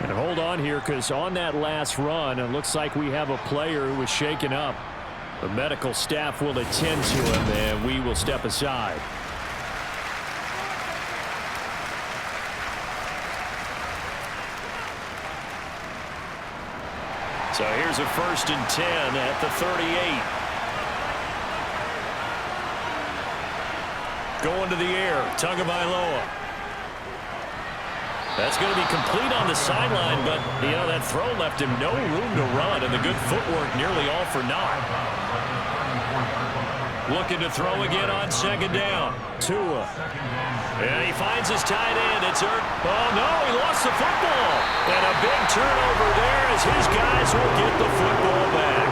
S2: And hold on here, because on that last run, it looks like we have a player who was shaken up. The medical staff will attend to him, and we will step aside. So here's a 1st and 10 at the 38. Going to the air, Tagovailoa. That's going to be complete on the sideline, but, you know, that throw left him no room to run, and the good footwork nearly all for naught. Looking to throw again on 2nd down. Tua. And he finds his tight end. It's Ertz. Oh, no, he lost the football. And a big turnover there as his guys will get the football back.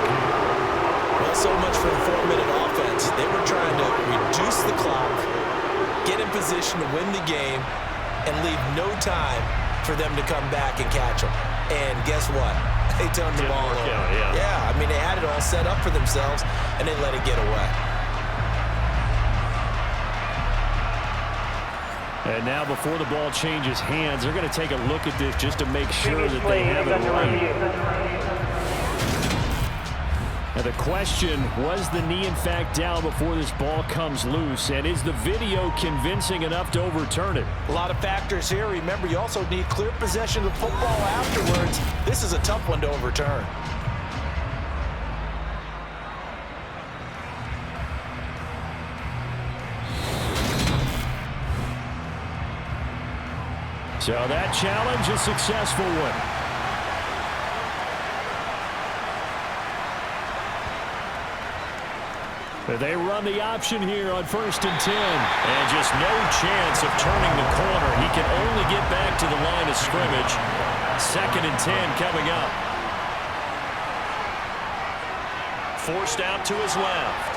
S3: Well, so much for the 4-minute offense. They were trying to reduce the clock, get in position to win the game, and leave no time for them to come back and catch them. And guess what? They turned the ball over. Yeah, I mean, they had it all set up for themselves, and they let it get away.
S2: And now before the ball changes hands, they're going to take a look at this just to make sure that they have it right. Now the question, was the knee in fact down before this ball comes loose? And is the video convincing enough to overturn it?
S3: A lot of factors here. Remember, you also need clear possession of the football afterwards. This is a tough one to overturn.
S2: So that challenge, a successful one. They run the option here on 1st and 10. And just no chance of turning the corner. He can only get back to the line of scrimmage. 2nd and 10 coming up. Forced out to his left.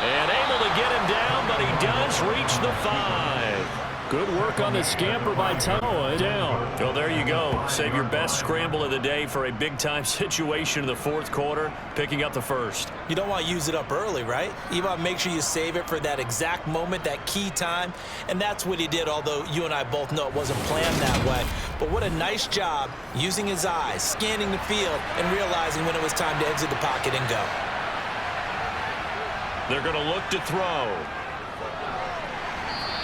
S2: And able to get him down, but he does reach the 5. Good work on the scamper by Tua. Down. Well, there you go. Save your best scramble of the day for a big-time situation in the 4th quarter, picking up the 1st.
S3: You don't want to use it up early, right? You want to make sure you save it for that exact moment, that key time. And that's what he did, although you and I both know it wasn't planned that way. But what a nice job using his eyes, scanning the field, and realizing when it was time to exit the pocket and go.
S2: They're going to look to throw.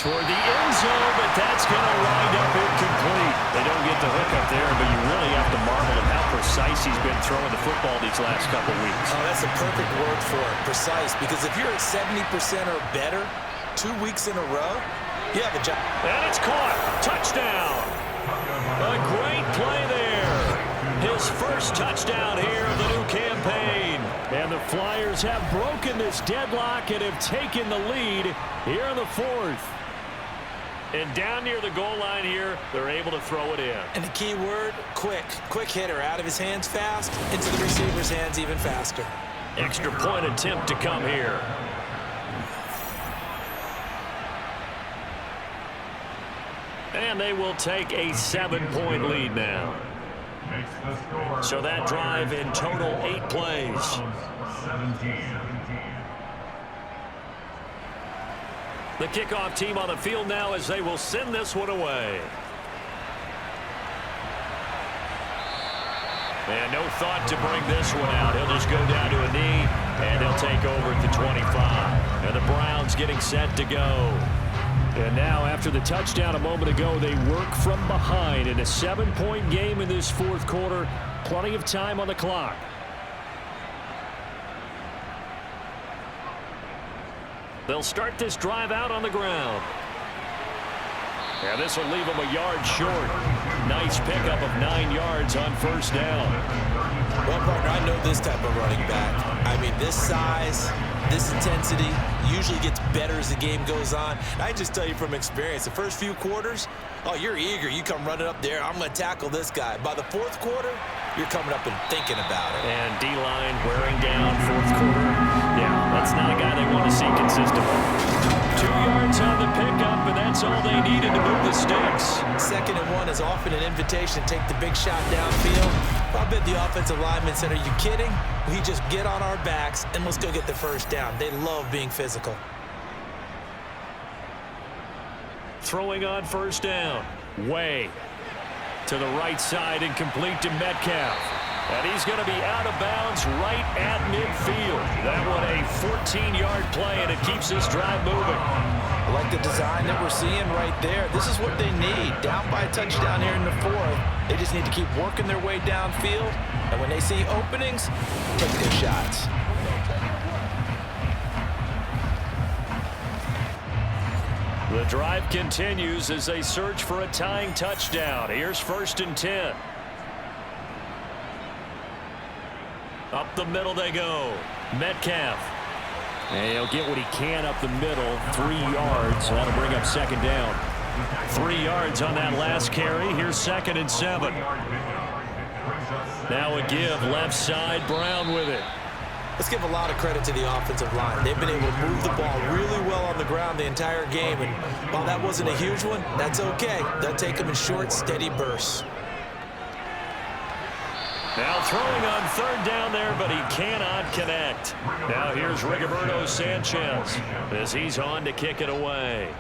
S2: Toward the end zone, but that's going to wind up incomplete. They don't get the hook up there, but you really have to marvel at how precise he's been throwing the football these last couple weeks.
S3: Oh, that's a perfect word for it, precise, because if you're at 70% or better 2 weeks in a row, you have a job.
S2: And it's caught. Touchdown. A great play there. His first touchdown here of the new campaign. And the Flyers have broken this deadlock and have taken the lead here in the 4th. And down near the goal line here, they're able to throw it in.
S3: And the key word, quick. Quick hitter, out of his hands fast, into the receiver's hands even faster.
S2: Extra point attempt to come here. And they will take a 7-point lead now.
S5: makes the score.
S2: So that drive in total 8 plays.
S5: 17.
S2: The kickoff team on the field now as they will send this one away. And no thought to bring this one out. He'll just go down to a knee, and he'll take over at the 25. And the Browns getting set to go. And now, after the touchdown a moment ago, they work from behind in a 7-point game in this fourth quarter. Plenty of time on the clock. They'll start this drive out on the ground. Yeah, this will leave them a yard short. Nice pickup of 9 yards on first down.
S3: Well, partner, I know this type of running back. I mean, this size, this intensity usually gets better as the game goes on. I just tell you from experience, the first few quarters, oh, you're eager. You come running up there. I'm going to tackle this guy. By the fourth quarter, you're coming up and thinking about it.
S2: And D-line wearing down fourth quarter. Yeah, that's not a guy they want to see consistently. 2 yards on the pickup, and that's all they needed to move the sticks.
S3: 2nd and 1 is often an invitation to take the big shot downfield. I bet the offensive lineman said, are you kidding? We just get on our backs and let's go get the first down. They love being physical.
S2: Throwing on first down. Way to the right side and complete to Metcalf. And he's going to be out of bounds right at midfield. That one a 14-yard play, and it keeps this drive moving.
S3: I like the design that we're seeing right there. This is what they need. Down by a touchdown here in the fourth. They just need to keep working their way downfield. And when they see openings, take their shots.
S2: The drive continues as they search for a tying touchdown. Here's 1st and 10. Up the middle they go. Metcalf. And he'll get what he can up the middle. 3 yards. So that'll bring up 2nd down. 3 yards on that last carry. Here's 2nd and 7. Now a give. Left side. Brown with it.
S3: Let's give a lot of credit to the offensive line. They've been able to move the ball really well on the ground the entire game. And while that wasn't a huge one, that's okay. They'll take them in short, steady bursts.
S2: Now throwing on 3rd down there, but he cannot connect. Now here's Rigoberto Sanchez as he's on to kick it away.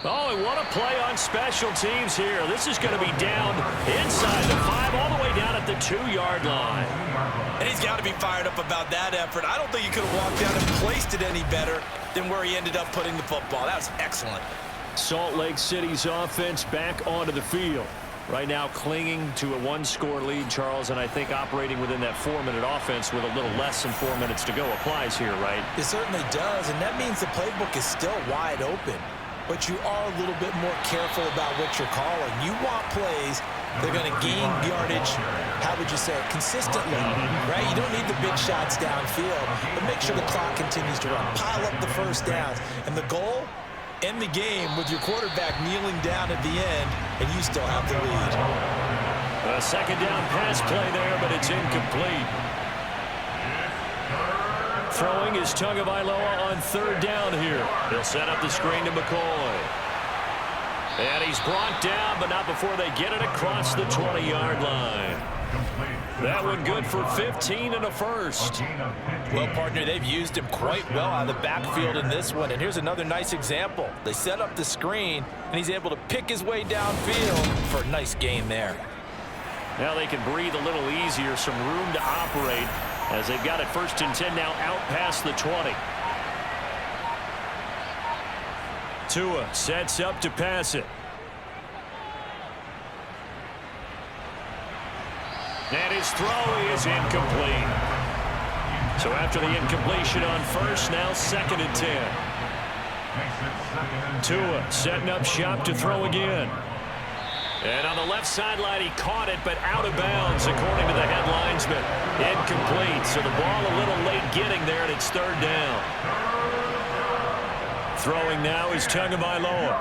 S2: Oh, and what a play on special teams here. This is going to be down inside the 5, all the way down at the 2-yard line.
S3: And he's got to be fired up about that effort. I don't think he could have walked down and placed it any better than where he ended up putting the football. That was excellent.
S2: Salt Lake City's offense back onto the field. Right now clinging to a 1-score lead, Charles, and I think operating within that 4-minute offense with a little less than 4 minutes to go applies here, right?
S3: It certainly does, and that means the playbook is still wide open. But you are a little bit more careful about what you're calling. You want plays that are going to gain yardage, how would you say it, consistently, right? You don't need the big shots downfield, but make sure the clock continues to run. Pile up the first downs. And the goal? End the game with your quarterback kneeling down at the end, and you still have the lead.
S2: A 2nd down pass play there, but it's incomplete. Throwing is Tagovailoa on 3rd down here. He'll set up the screen to McCoy. And he's brought down, but not before they get it across the 20-yard line. That one good for 15 and a first.
S3: Well, partner, they've used him quite well out of the backfield in this one. And here's another nice example. They set up the screen, and he's able to pick his way downfield for a nice gain there.
S2: Now they can breathe a little easier, some room to operate as they've got it 1st and 10 now out past the 20. Tua sets up to pass it. And his throw is incomplete. So after the incompletion on first, now 2nd and 10. Tua setting up shop to throw again. And on the left sideline, he caught it, but out of bounds, according to the head linesman. Incomplete, so the ball a little late getting there, and it's 3rd down. Throwing now is Tagovailoa.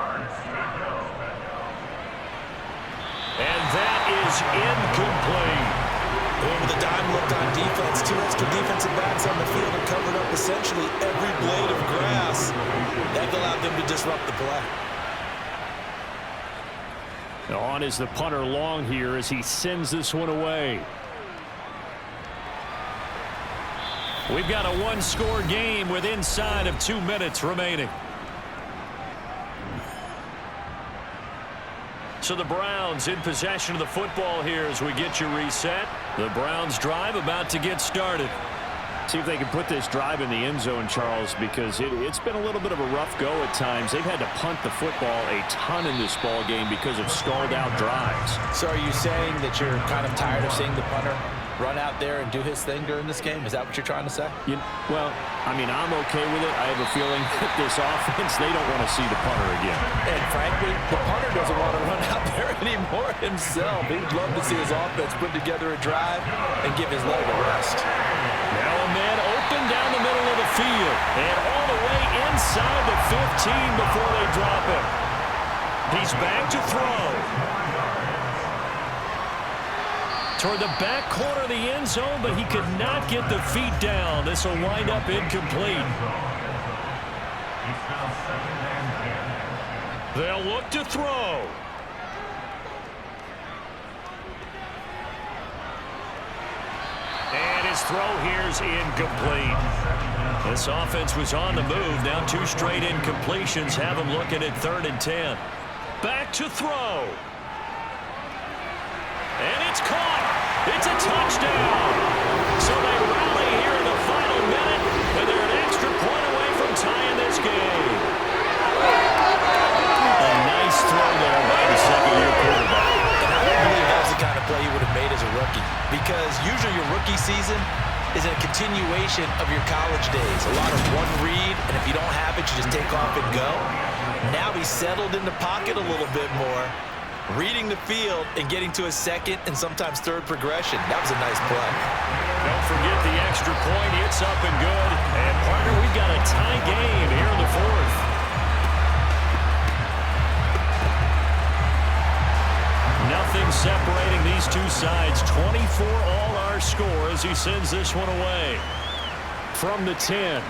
S2: And that is incomplete.
S3: Going with the dime look on defense. 2 extra defensive backs on the field and covered up essentially every blade of grass. That allowed them to disrupt the play.
S2: On is the punter long here as he sends this one away. We've got a one-score game with inside of 2 minutes remaining. So the Browns in possession of the football here as we get you reset. The Browns drive about to get started. See if they can put this drive in the end zone, Charles, because it's been a little bit of a rough go at times. They've had to punt the football a ton in this ball game because of stalled out drives.
S3: So are you saying that you're kind of tired of seeing the punter run out there and do his thing during this game? Is that what you're trying to say?
S2: Well, I mean, I'm okay with it. I have a feeling that this offense, they don't want to see the punter again.
S3: And frankly, the punter doesn't want to run out there anymore himself. He'd love to see his offense put together a drive and give his leg a rest.
S2: Now a man open down the middle of the field and all the way inside the 15 before they drop him. He's back to throw. Toward the back corner of the end zone, but he could not get the feet down. This will wind up incomplete. They'll look to throw. And his throw here's incomplete. This offense was on the move. Now 2 straight incompletions have him looking at 3rd and 10. Back to throw. And it's caught. It's a touchdown. So they rally here in the final minute, and they're an extra point away from tying this game. A nice throw there by the second-year quarterback.
S3: And I don't believe that was the kind of play he would have made as a rookie, because usually your rookie season is a continuation of your college days. A lot of one read, and if you don't have it, you just take off and go. Now he's settled in the pocket a little bit more, reading the field and getting to a second and sometimes third progression. That was a nice play.
S2: Don't forget the extra point. It's up and good. And, partner, we've got a tie game here in the 4th. Nothing separating these two sides. 24 all our score as he sends this one away from the 10.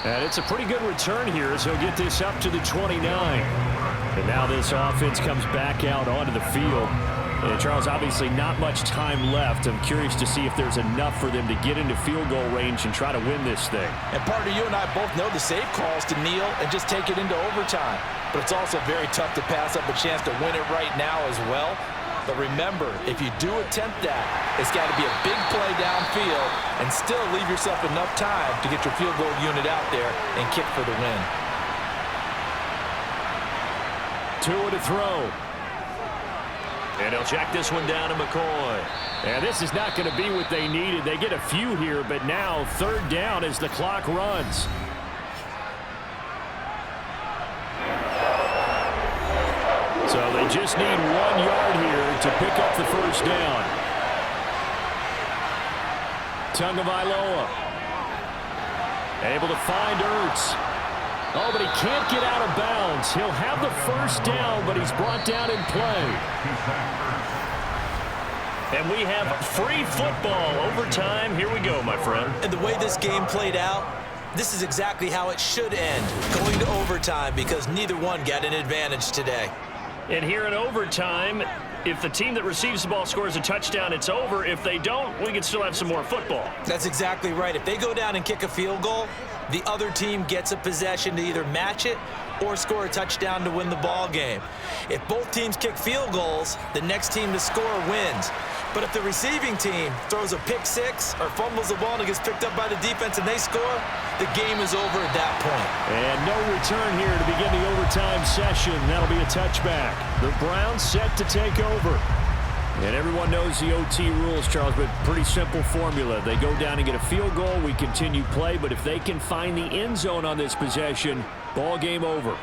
S2: And it's a pretty good return here as he'll get this up to the 29. And now this offense comes back out onto the field. And Charles, obviously not much time left. I'm curious to see if there's enough for them to get into field goal range and try to win this thing.
S3: And partner, you and I both know the save calls to kneel and just take it into overtime. But it's also very tough to pass up a chance to win it right now as well. But remember, if you do attempt that, it's got to be a big play downfield and still leave yourself enough time to get your field goal unit out there and kick for the win.
S2: 2 to throw. And he'll check this one down to McCoy. And this is not going to be what they needed. They get a few here, but now 3rd down as the clock runs. So they just need 1 yard here to pick up the 1st down. Tagovailoa able to find Ertz. Oh, but he can't get out of bounds. He'll have the 1st down, but he's brought down in play. And we have free football overtime. Here we go, my friend.
S3: And the way this game played out, this is exactly how it should end, going to overtime, because neither one got an advantage today.
S2: And here in overtime, if the team that receives the ball scores a touchdown, it's over. If they don't, we can still have some more football.
S3: That's exactly right. If they go down and kick a field goal, the other team gets a possession to either match it or score a touchdown to win the ball game. If both teams kick field goals, the next team to score wins. But if the receiving team throws a pick six or fumbles the ball and it gets picked up by the defense and they score, the game is over at that point.
S2: And no return here to begin the overtime session. That'll be a touchback. The Browns set to take over. And everyone knows the OT rules, Charles, but pretty simple formula. They go down and get a field goal, we continue play, but if they can find the end zone on this possession, ball game over.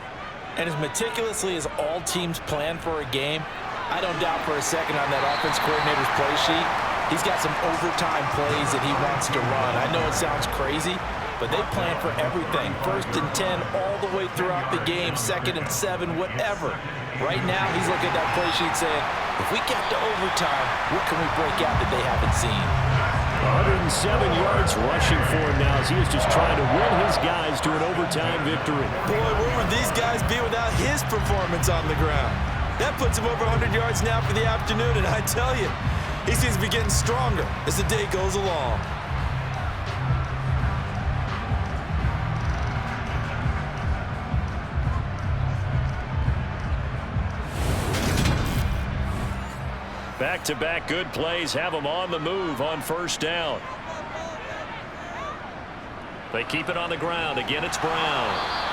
S3: And as meticulously as all teams plan for a game, I don't doubt for a second on that offense coordinator's play sheet, he's got some overtime plays that he wants to run. I know it sounds crazy, but they plan for everything. 1st and 10 all the way throughout the game, 2nd and 7, whatever. Right now, he's looking at that play sheet saying, If we get to overtime, what can we break out that they haven't seen?
S2: 107 yards rushing for him now as he is just trying to win his guys to an overtime victory.
S3: Boy, where would these guys be without his performance on the ground? That puts him over 100 yards now for the afternoon, and I tell you, he seems to be getting stronger as the day goes along.
S2: Back-to-back good plays have them on the move on first down. They keep it on the ground. Again, it's Brown.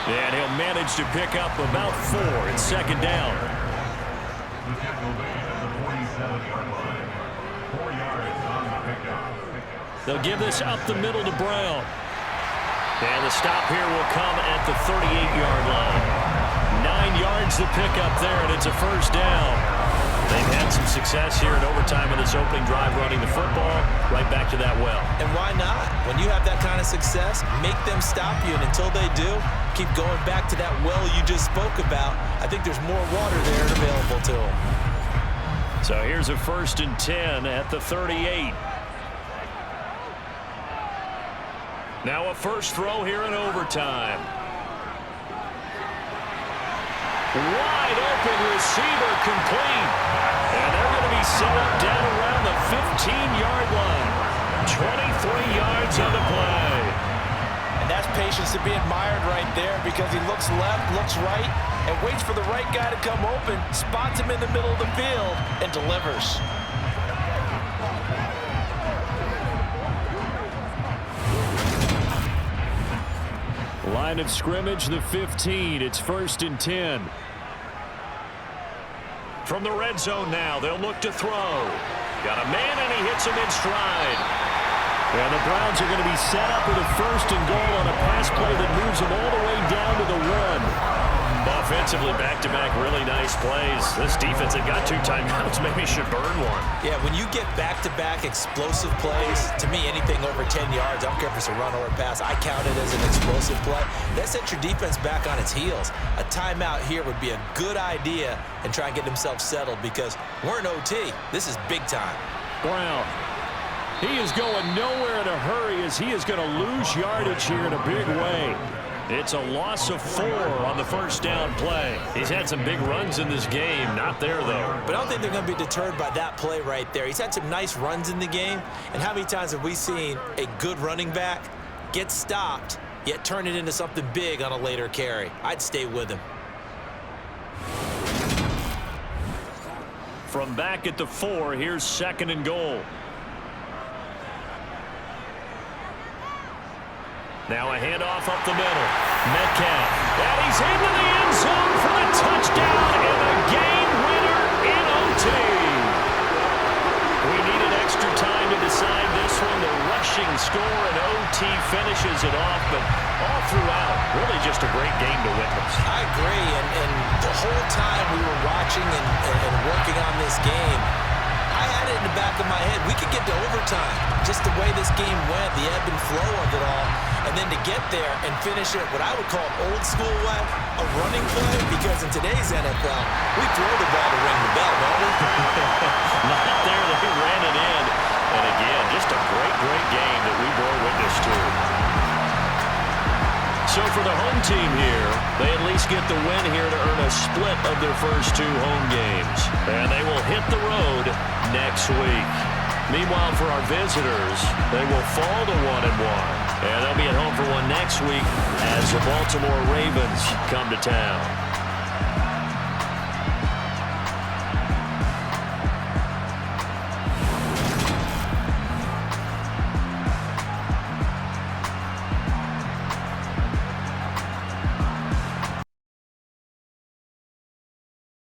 S2: And he'll manage to pick up about 4. It's second down.
S5: The tackle made at the 47-yard line. 4 yards on the pickup.
S2: They'll give this up the middle to Brown. And the stop here will come at the 38-yard line. 9 yards to pick up there, and it's a first down. They've had some success here in overtime in this opening drive running the football right back to that well.
S3: And why not? When you have that kind of success, make them stop you. And until they do, keep going back to that well you just spoke about. I think there's more water there and available to them.
S2: So here's a 1st and 10 at the 38. Now a first throw here in overtime. Wide open receiver complete. And they're going to be set up down around the 15-yard line. 23 yards on the play.
S3: And that's patience to be admired right there because he looks left, looks right, and waits for the right guy to come open, spots him in the middle of the field, and delivers.
S2: Line of scrimmage, the 15. It's 1st and 10. From the red zone now, they'll look to throw. Got a man, and he hits him in stride. And the Browns are going to be set up with a 1st and goal on a pass play that moves them all the way down to the 1. Offensively, back-to-back really nice plays. This defense that got 2 timeouts maybe should burn one.
S3: Yeah, when you get back-to-back explosive plays, to me, anything over 10 yards, I don't care if it's a run or a pass, I count it as an explosive play. That sets your defense back on its heels. A timeout here would be a good idea and try and get themselves settled because we're in OT. This is big time.
S2: Brown. He is going nowhere in a hurry as he is going to lose yardage here in a big way. It's a loss of 4 on the first down play. He's had some big runs in this game. Not there, though.
S3: But I don't think they're going to be deterred by that play right there. He's had some nice runs in the game. And how many times have we seen a good running back get stopped, yet turn it into something big on a later carry? I'd stay with him.
S2: From back at the 4, here's 2nd and goal. Now a handoff up the middle. Metcalf. And he's into the end zone for the touchdown and the game winner in OT. We needed extra time to decide this one. The rushing score and OT finishes it off, but all throughout, really just a great game to witness.
S3: I agree, and the whole time we were watching and working on this game, I had it in the back of my head. We could get to overtime. Just the way this game went, the ebb and flow of it all. And then to get there and finish it what I would call old school way, a running play, because in today's NFL, we throw the ball to ring the bell, don't we?
S2: Not there, they ran it in. And again, just a great, great game that we bore witness to. So for the home team here, they at least get the win here to earn a split of their first 2 home games. And they will hit the road next week. Meanwhile, for our visitors, they will fall to 1-1. And they'll be at home for one next week as the Baltimore Ravens come to town.